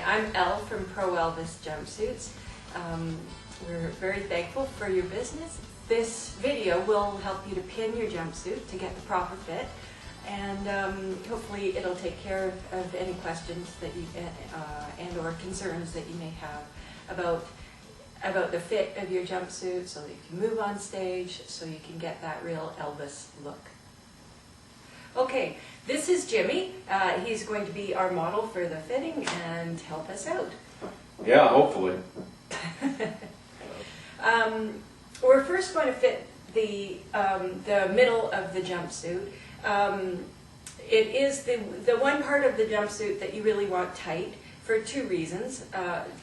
I'm Elle from Elvis Jumpsuits. We're very thankful for your business. This video will help you to pin your jumpsuit to get the proper fit, and hopefully it'll take care of any questions that you and or concerns that you may have about the fit of your jumpsuit, so that you can move on stage, so you can get that real Elvis look. Okay, this is Jimmy. He's going to be our model for the fitting and help us out. Yeah, hopefully. We're first going to fit the middle of the jumpsuit. It is the one part of the jumpsuit that you really want tight for two reasons.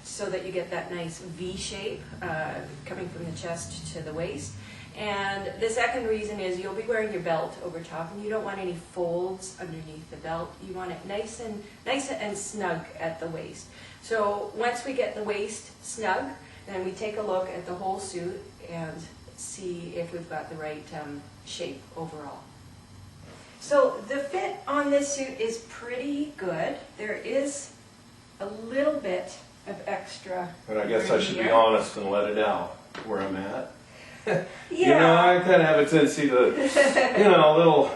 So that you get that nice V shape coming from the chest to the waist. And the second reason is you'll be wearing your belt over top, and you don't want any folds underneath the belt. You want it nice and snug at the waist. So once we get the waist snug, then we take a look at the whole suit and see if we've got the right shape overall. So the fit on this suit is pretty good. There is a little bit of extra. But I guess I should be honest and let it out where I'm at. Yeah. You know, I kind of have a tendency to, you know,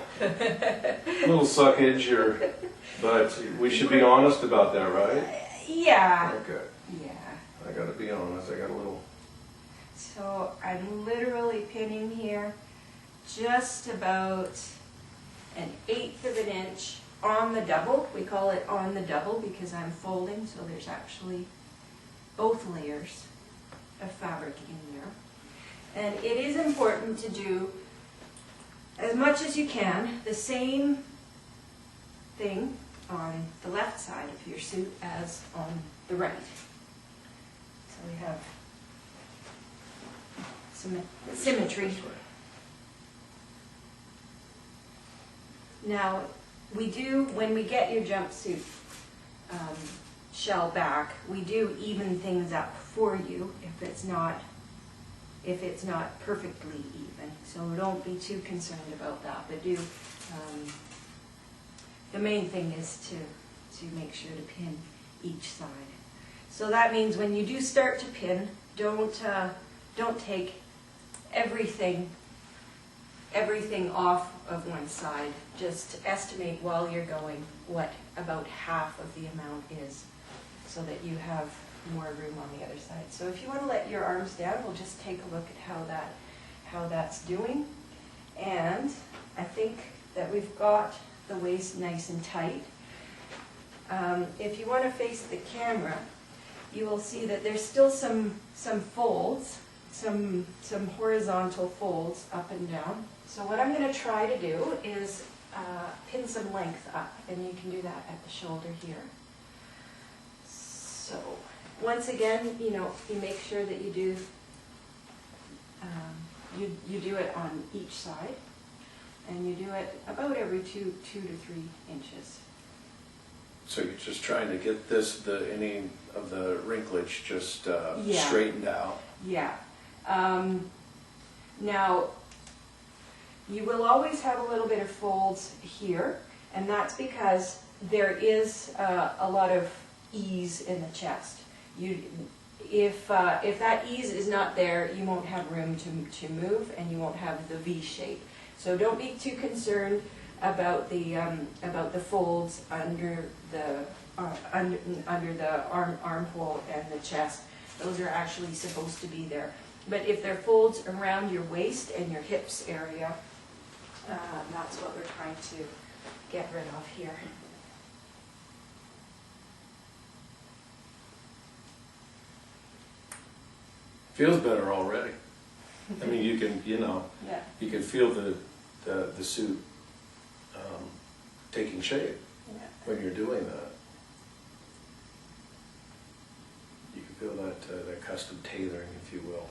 little suckage, but we should be honest about that, right? Yeah. Okay. Yeah. I gotta be honest, I got a little. So I'm literally pinning here just about 1/8 of an inch on the double. We call it on the double because I'm folding, so there's actually both layers of fabric in there. And it is important to do, as much as you can, the same thing on the left side of your suit as on the right. So we have some symmetry. Now, when we get your jumpsuit shell back, we do even things up for you if it's not perfectly even. So don't be too concerned about that, but the main thing is to make sure to pin each side. So that means when you do start to pin, don't take everything off of one side. Just estimate while you're going what about half of the amount is, so that you have more room on the other side. So if you want to let your arms down, we'll just take a look at how that's doing. And I think that we've got the waist nice and tight. If you want to face the camera, you will see that there's still some folds, some horizontal folds up and down. So what I'm going to try to do is pin some length up, and you can do that at the shoulder here. So once again, you make sure that you do you do it on each side, and you do it about every 2 to 3 inches. So you're just trying to get any of the wrinklage just straightened out. Yeah. Now, you will always have a little bit of folds here, and that's because there is a lot of ease in the chest. If that ease is not there, you won't have room to move, and you won't have the V shape. So don't be too concerned about the folds under the armhole and the chest. Those are actually supposed to be there. But if there are folds around your waist and your hips area, that's what we're trying to get rid of here. Feels better already. I mean, you can, Yeah. you can feel the suit taking shape when you're doing that. You can feel that custom tailoring, if you will.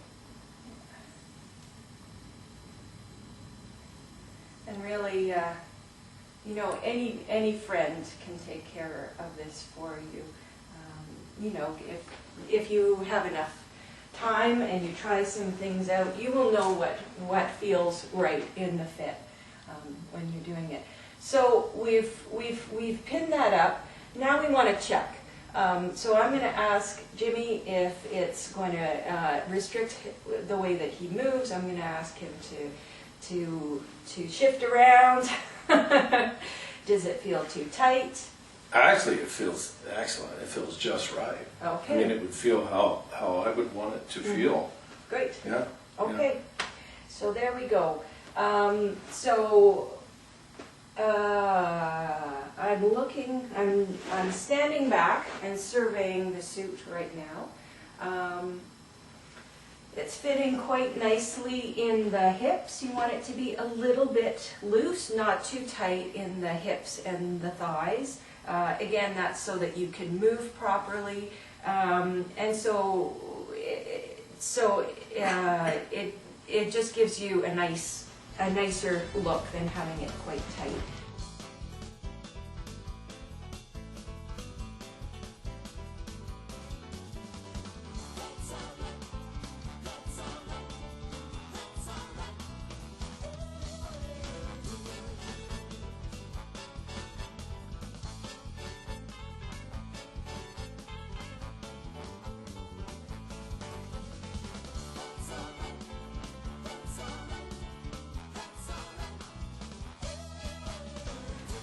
And really, any friend can take care of this for you. If you have enough time and you try some things out, you will know what feels right in the fit when you're doing it. So we've pinned that up. Now we want to check. So I'm going to ask Jimmy if it's going to restrict the way that he moves. I'm going to ask him to shift around. Does it feel too tight? Actually, it feels excellent. It feels just right. Okay. I mean, it would feel how I would want it to feel. Great. Yeah. Okay. So there we go. I'm standing back and surveying the suit right now. It's fitting quite nicely in the hips. You want it to be a little bit loose, not too tight in the hips and the thighs. Again, that's so that you can move properly. And so it just gives you a nicer look than having it quite tight.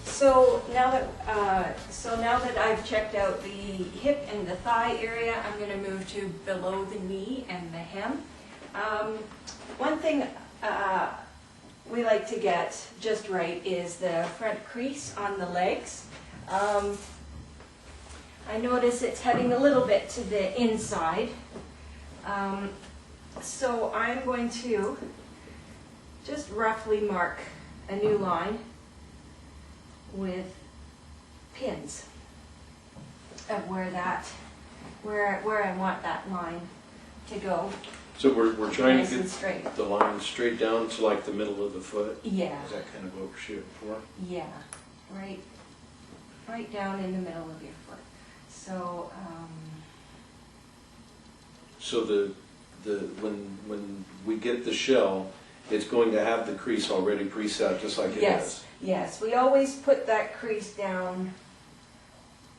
So now that I've checked out the hip and the thigh area, I'm going to move to below the knee and the hem. One thing we like to get just right is the front crease on the legs. I notice it's heading a little bit to the inside. So I'm going to just roughly mark a new line with pins of where I want that line to go. So we're trying Nice to and get straight. the line straight down to like the middle of the foot. Yeah, Is that kind of what we're shooting for? yeah, right down in the middle of your foot. So, So when we get the shell, it's going to have the crease already preset, just like it is. Yes, we always put that crease down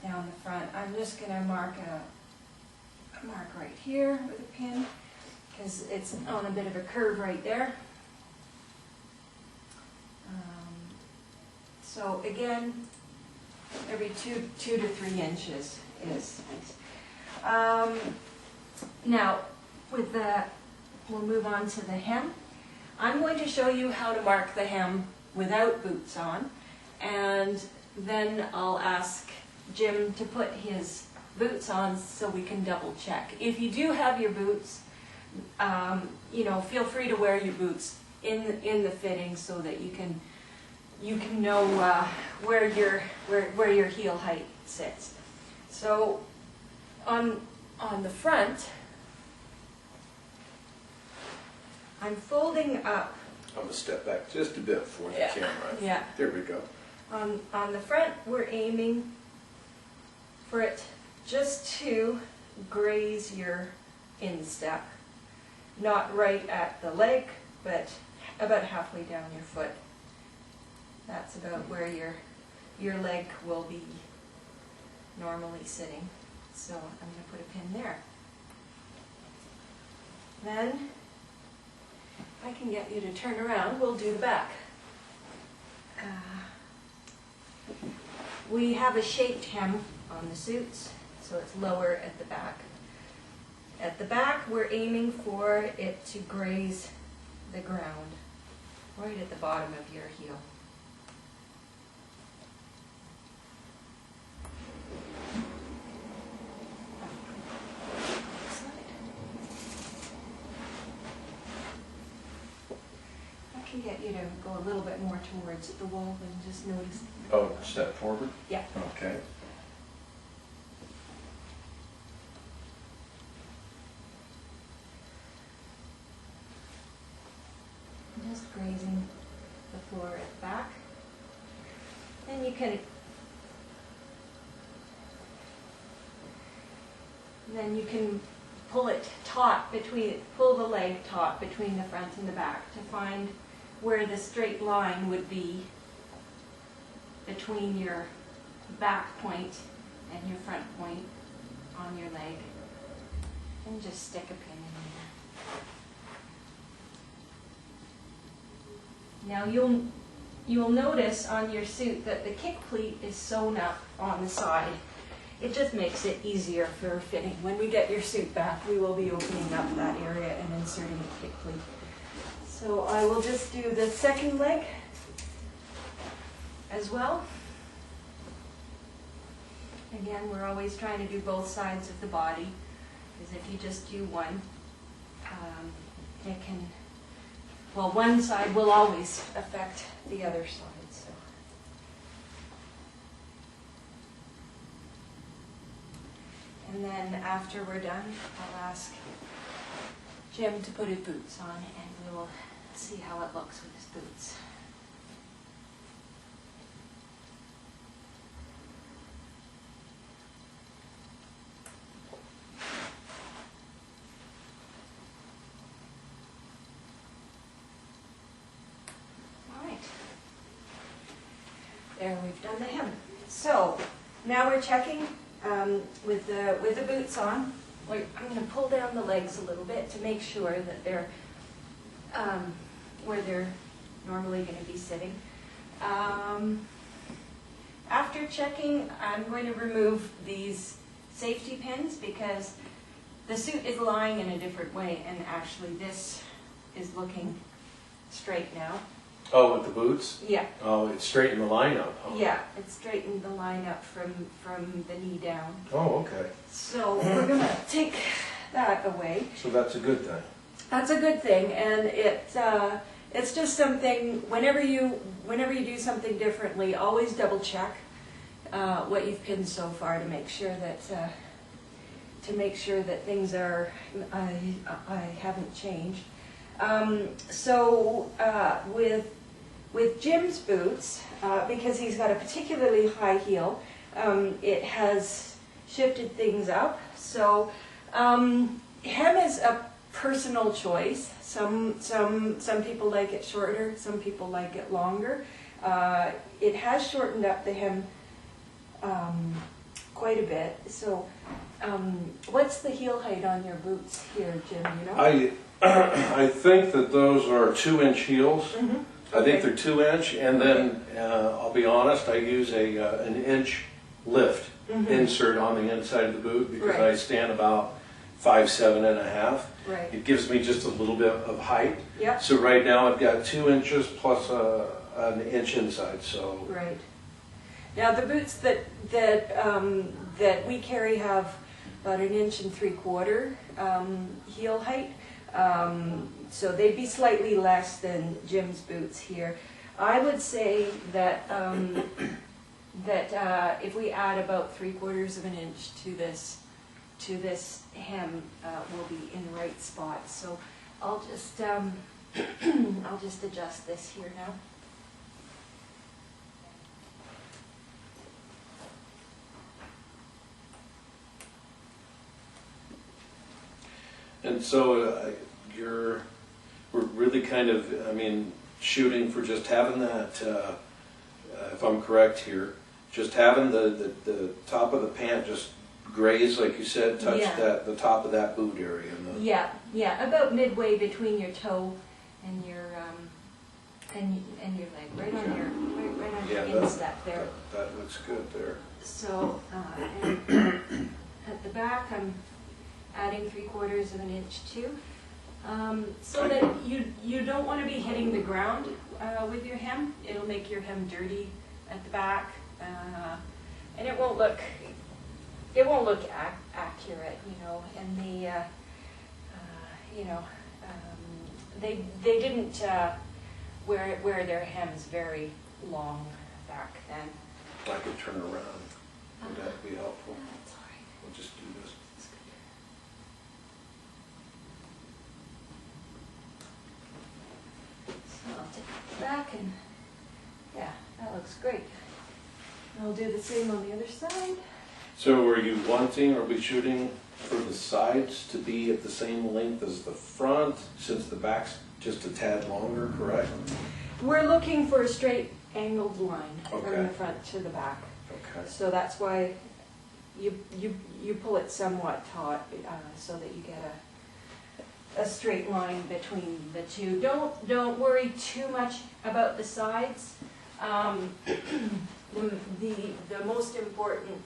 the front. I'm just going to mark right here with a pin because it's on a bit of a curve right there. So again, every 2 to 3 inches is nice. Now, with that, we'll move on to the hem. I'm going to show you how to mark the hem without boots on, and then I'll ask Jim to put his boots on so we can double check. If you do have your boots, feel free to wear your boots in the fitting so that you can know where your heel height sits. So on the front, I'm folding up. I'm going to step back just a bit for the camera. Yeah. There we go. On the front, we're aiming for it just to graze your instep. Not right at the leg, but about halfway down your foot. That's about where your leg will be normally sitting. So I'm going to put a pin there. Then, if I can get you to turn around, we'll do the back. We have a shaped hem on the suits, so it's lower at the back. At the back, we're aiming for it to graze the ground, right at the bottom of your heel. Get you to go a little bit more towards the wall and just notice. Oh, step forward? Yeah. Okay. Just grazing the floor at the back. Then you can pull it taut pull the leg taut between the front and the back to find where the straight line would be between your back point and your front point. on your leg and just stick a pin in there. Now you'll notice on your suit that the kick pleat is sewn up on the side. It just makes it easier for fitting. When we get your suit back, we will be opening up that area and inserting the kick pleat. So I will just do the second leg as well. Again, we're always trying to do both sides of the body, because if you just do one, it can, well, one side will always affect the other side. So. And then after we're done, I'll ask Jim to put his boots on, and we will see how it looks with his boots. There, we've done the hem. So now we're checking with the boots on. I'm going to pull down the legs a little bit to make sure that they're where they're normally going to be sitting. After checking, I'm going to remove these safety pins because the suit is lying in a different way, and actually this is looking straight now. Oh, with the boots? Yeah. Oh, it's straightened the line up, huh? Yeah, it's straightened the line up from the knee down. Oh, okay. So we're going to take that away. So that's a good thing. That's a good thing, and it's just something, whenever you do something differently, always double check what you've pinned so far to make sure that things are, I haven't changed. With Jim's boots, because he's got a particularly high heel, it has shifted things up. So hem is a personal choice. Some people like it shorter, some people like it longer. It has shortened up the hem quite a bit. So what's the heel height on your boots here, Jim? You know? I think that those are 2-inch heels. Mm-hmm. I think they're 2-inch, and then I'll be honest, I use an inch lift insert on the inside of the boot because Right. I stand about 5'7.5". Right. It gives me just a little bit of height. Yep. So right now I've got 2 inches plus an inch inside. So Right. Now the boots that we carry have about 1.75 inch heel height. So they'd be slightly less than Jim's boots here. I would say that if we add about 3/4 inch to this hem, we'll be in the right spot. So I'll just I'll just adjust this here now. And so we're really kind of, I mean, shooting for just having that, if I'm correct here, just having the top of the pant just graze, like you said, touch the top of that boot area. Yeah, about midway between your toe and your leg, right on your instep there. That looks good there. So, and at the back, I'm adding 3/4 inch too, so that you don't want to be hitting the ground with your hem. It'll make your hem dirty at the back, and it won't look accurate, you know. And they didn't wear their hems very long back then. I could turn around. Would that be helpful? That's all right. We'll just do this. That's good. So I'll take it back, and yeah, that looks great. I'll do the same on the other side. So are you wanting, are we shooting for the sides to be at the same length as the front, since the back's just a tad longer, correct? We're looking for a straight angled line from Okay. the front to the back. Okay. So that's why you you pull it somewhat taut so that you get a straight line between the two. Don't worry too much about the sides. The most important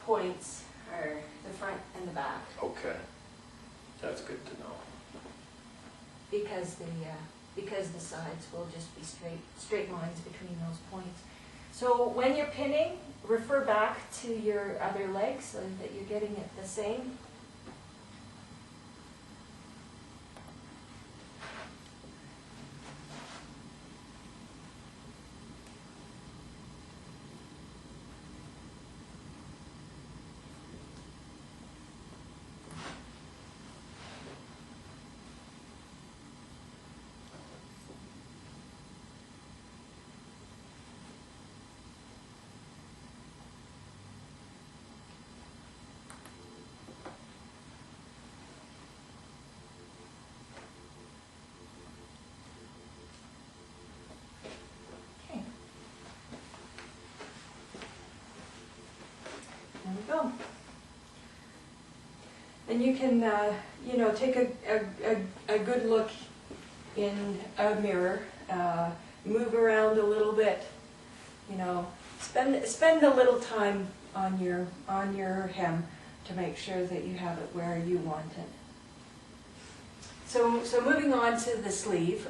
points are the front and the back. Okay, that's good to know. Because the sides will just be straight lines between those points. So when you're pinning, refer back to your other leg so that you're getting it the same. There we go. And you can, take a good look in a mirror, move around a little bit, spend a little time on your hem to make sure that you have it where you want it. So moving on to the sleeve,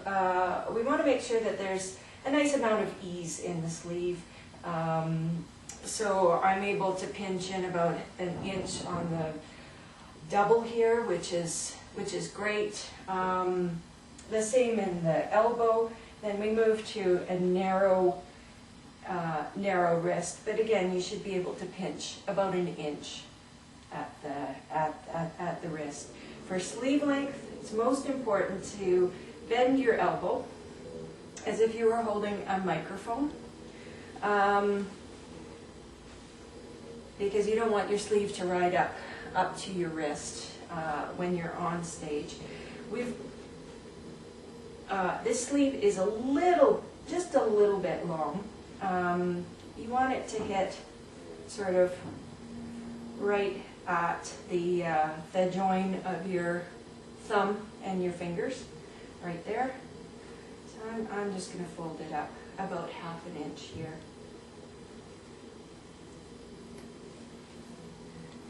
we want to make sure that there's a nice amount of ease in the sleeve. So I'm able to pinch in about an inch on the double here, which is great. The same in the elbow. Then we move to a narrow wrist, but again, you should be able to pinch about an inch at the wrist. For sleeve length, it's most important to bend your elbow as if you were holding a microphone. Because you don't want your sleeve to ride up to your wrist when you're on stage. This sleeve is just a little bit long. You want it to hit sort of right at the join of your thumb and your fingers, right there. So I'm just going to fold it up about half an inch here.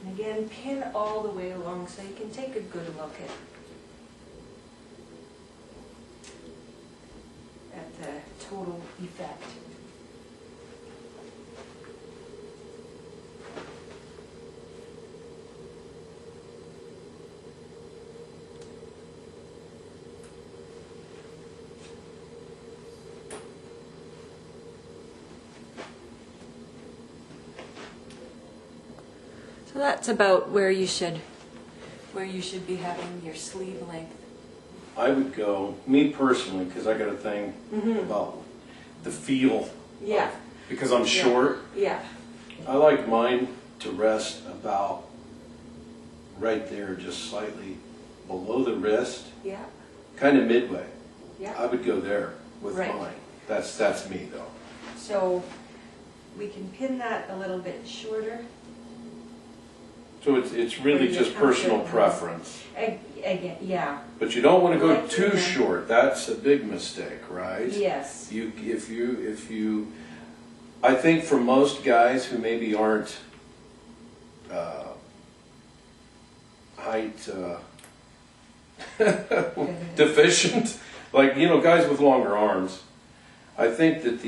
And again, pin all the way along so you can take a good look at the total effect. So that's about where you should be having your sleeve length. I would go, me personally, because I got a thing about the feel. Yeah. Because I'm short. Yeah. I like mine to rest about right there, just slightly below the wrist. Yeah. Kind of midway. Yeah. I would go there with Right. mine. That's me though. So we can pin that a little bit shorter. So it's really just personal preference. Again, yeah. But you don't want to go Like too the- short. That's a big mistake, right? Yes. If you, I think for most guys who maybe aren't height deficient, like guys with longer arms, I think that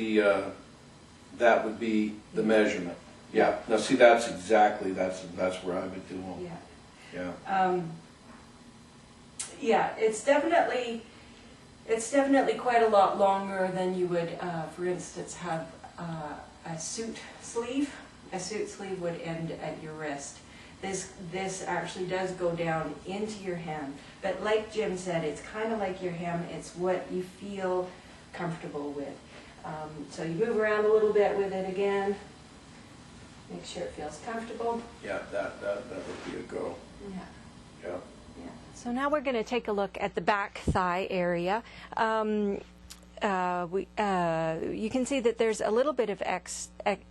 that would be the measurement. Yeah. Now see, that's where I would do them. Yeah. Yeah. Yeah, it's definitely quite a lot longer than you would, for instance, have a suit sleeve. A suit sleeve would end at your wrist. This actually does go down into your hem, but like Jim said, it's kind of like your hem. It's what you feel comfortable with. So you move around a little bit with it again. Make sure it feels comfortable. Yeah, that would be a go. Yeah. Yeah. So now we're going to take a look at the back thigh area. you can see that there's a little bit of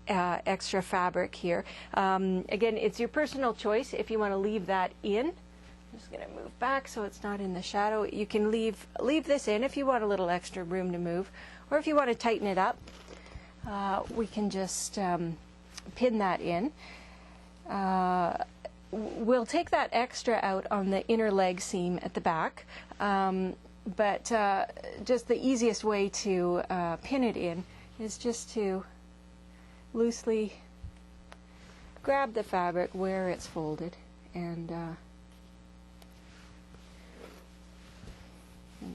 extra fabric here. Again, it's your personal choice if you want to leave that in. I'm just going to move back so it's not in the shadow. You can leave this in if you want a little extra room to move, or if you want to tighten it up, we can just pin that in. We'll take that extra out on the inner leg seam at the back, but just the easiest way to pin it in is just to loosely grab the fabric where it's folded and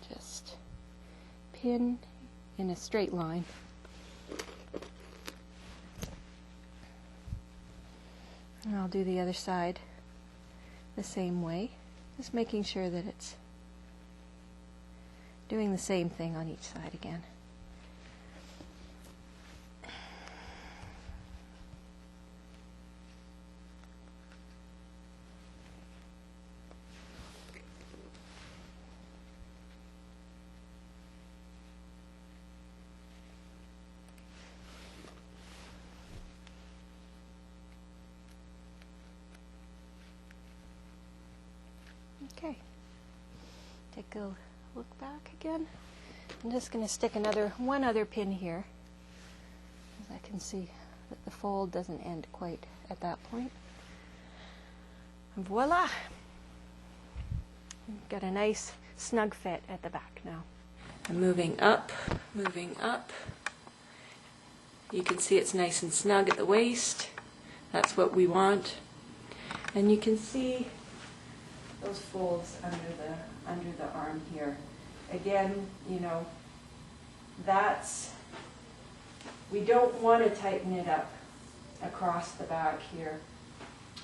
just pin in a straight line. And I'll do the other side the same way, just making sure that it's doing the same thing on each side again. Okay, take a look back again. I'm just going to stick one other pin here, as I can see that the fold doesn't end quite at that point. And voila! We've got a nice snug fit at the back now. I'm moving up, moving up. You can see it's nice and snug at the waist. That's what we want. And you can see those folds under the arm here. Again, you know, we don't want to tighten it up across the back here,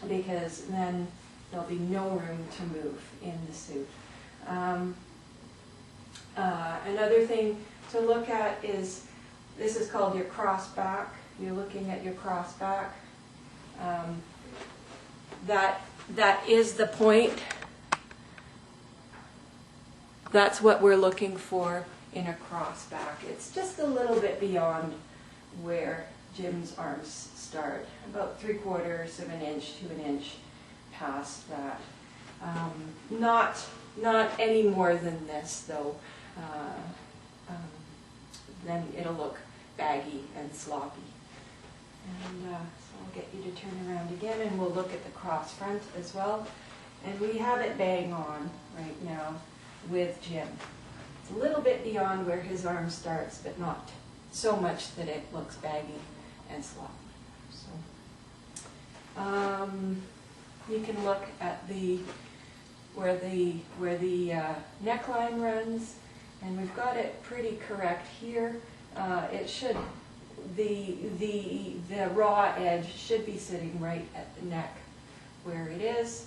because then there'll be no room to move in the suit. Another thing to look at is, this is called your cross back. You're looking at your cross back. That is the point. That's what we're looking for in a cross back. It's just a little bit beyond where Jim's arms start, about 3/4 of an inch to an inch past that. Not any more than this, though. Then it'll look baggy and sloppy. And so I'll get you to turn around again, and we'll look at the cross front as well. And we have it bang on right now with Jim. It's a little bit beyond where his arm starts, but not so much that it looks baggy and sloppy. So you can look at where the neckline runs, and we've got it pretty correct here. It should, the raw edge should be sitting right at the neck where it is.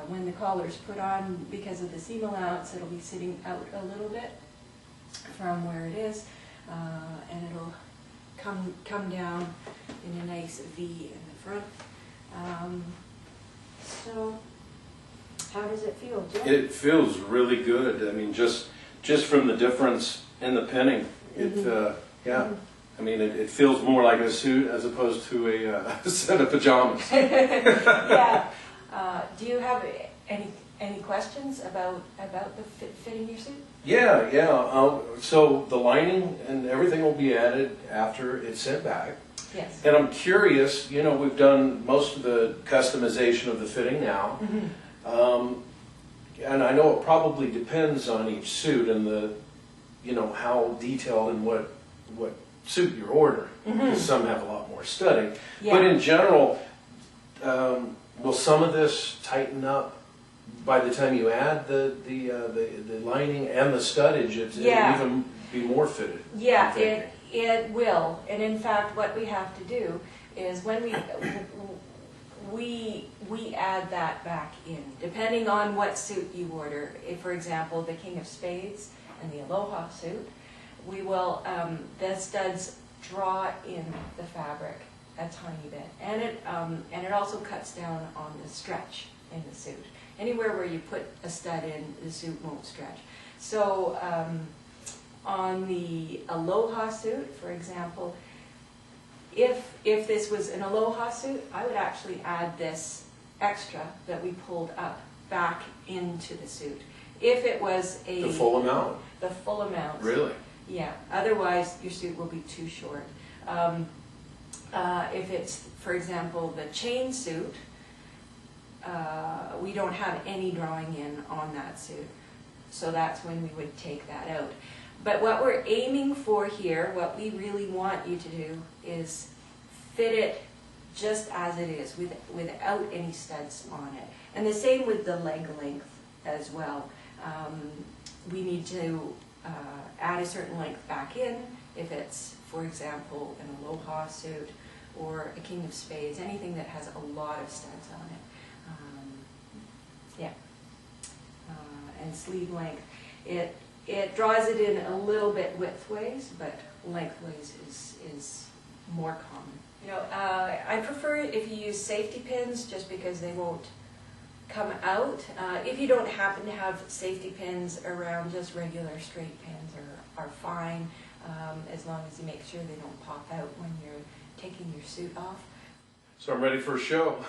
When the collar's put on, because of the seam allowance, it'll be sitting out a little bit from where it is, and it'll come down in a nice V in the front. So, how does it feel, Jim? It feels really good. I mean, just from the difference in the pinning, yeah. I mean, it feels more like a suit as opposed to a set of pajamas. Yeah. Do you have any questions about the fitting your suit? Yeah. So the lining and everything will be added after it's sent back. Yes. And I'm curious, you know, we've done most of the customization of the fitting now. Mm-hmm. And I know it probably depends on each suit and how detailed and what suit you're ordering. Mm-hmm. Because some have a lot more studding. Yeah. But in general, will some of this tighten up by the time you add the lining and the studdage? It'll even be more fitted. Yeah, it will. And in fact, what we have to do is when we add that back in, depending on what suit you order. If, for example, the King of Spades and the Aloha suit, we will the studs draw in the fabric a tiny bit, and it also cuts down on the stretch in the suit. Anywhere where you put a stud in, the suit won't stretch. So On the aloha suit, for example, if this was an aloha suit, I would actually add this extra that we pulled up back into the suit. If it was The full amount? The full amount. Really? Yeah, otherwise your suit will be too short. If it's, for example, the chain suit, we don't have any drawing in on that suit. So that's when we would take that out. But what we're aiming for here, what we really want you to do, is fit it just as it is, without any studs on it. And the same with the leg length as well. We need to add a certain length back in, if it's, for example, an aloha suit or a king of spades, anything that has a lot of studs on it. Yeah. And sleeve length. It draws it in a little bit widthways, but lengthways is more common. You know, I prefer it if you use safety pins, just because they won't come out. If you don't happen to have safety pins around, just regular straight pins are fine, as long as you make sure they don't pop out when you're taking your suit off. So I'm ready for a show.